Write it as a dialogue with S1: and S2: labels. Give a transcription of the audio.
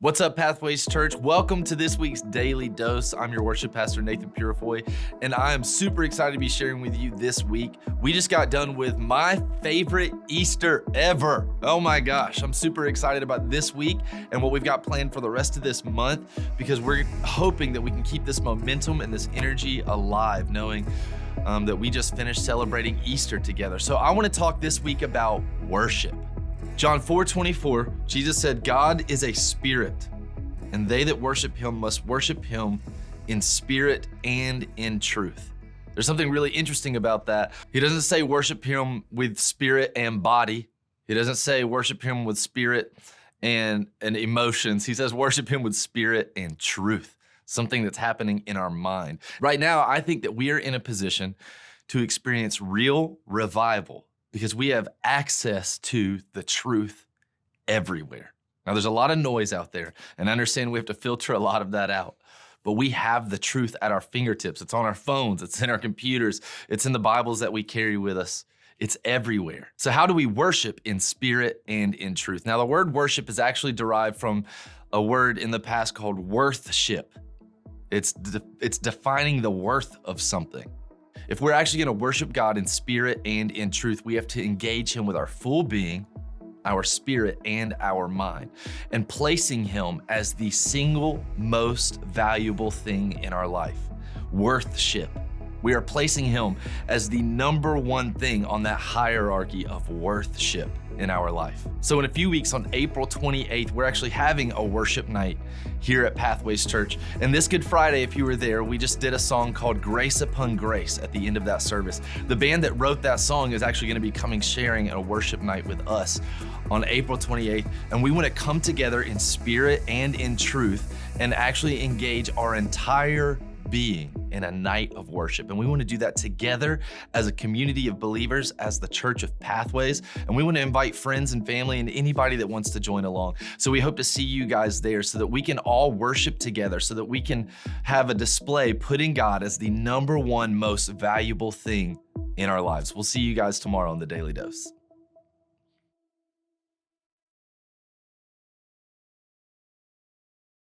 S1: What's up, Pathways Church? Welcome to this week's Daily Dose. I'm your worship pastor, Nathan Purifoy, and I am super excited to be sharing with you this week. We just got done with my favorite Easter ever. Oh my gosh, I'm super excited about this week and what we've got planned for the rest of this month because we're hoping that we can keep this momentum and this energy alive, knowing that we just finished celebrating Easter together. So I want to talk this week about worship. John 4:24, Jesus said, God is a spirit, and they that worship him must worship him in spirit and in truth. There's something really interesting about that. He doesn't say worship him with spirit and body. He doesn't say worship him with spirit and emotions. He says worship him with spirit and truth, something that's happening in our mind. Right now, I think that we are in a position to experience real revival because we have access to the truth everywhere. Now, there's a lot of noise out there, and I understand we have to filter a lot of that out, but we have the truth at our fingertips. It's on our phones, it's in our computers, it's in the Bibles that we carry with us. It's everywhere. So how do we worship in spirit and in truth? Now, the word worship is actually derived from a word in the past called worthship. It's defining the worth of something. If we're actually going to worship God in spirit and in truth, we have to engage him with our full being, our spirit, and our mind, and placing him as the single most valuable thing in our life. Worthship. We are placing him as the number one thing on that hierarchy of worthship in our life. So in a few weeks, on April 28th, we're actually having a worship night here at Pathways Church. And this Good Friday, if you were there, we just did a song called Grace Upon Grace at the end of that service. The band that wrote that song is actually going to be coming sharing a worship night with us on April 28th. And we want to come together in spirit and in truth and actually engage our entire being in a night of worship. And we want to do that together as a community of believers, as the Church of Pathways. And we want to invite friends and family and anybody that wants to join along. So we hope to see you guys there so that we can all worship together, so that we can have a display putting God as the number one most valuable thing in our lives. We'll see you guys tomorrow on the Daily Dose.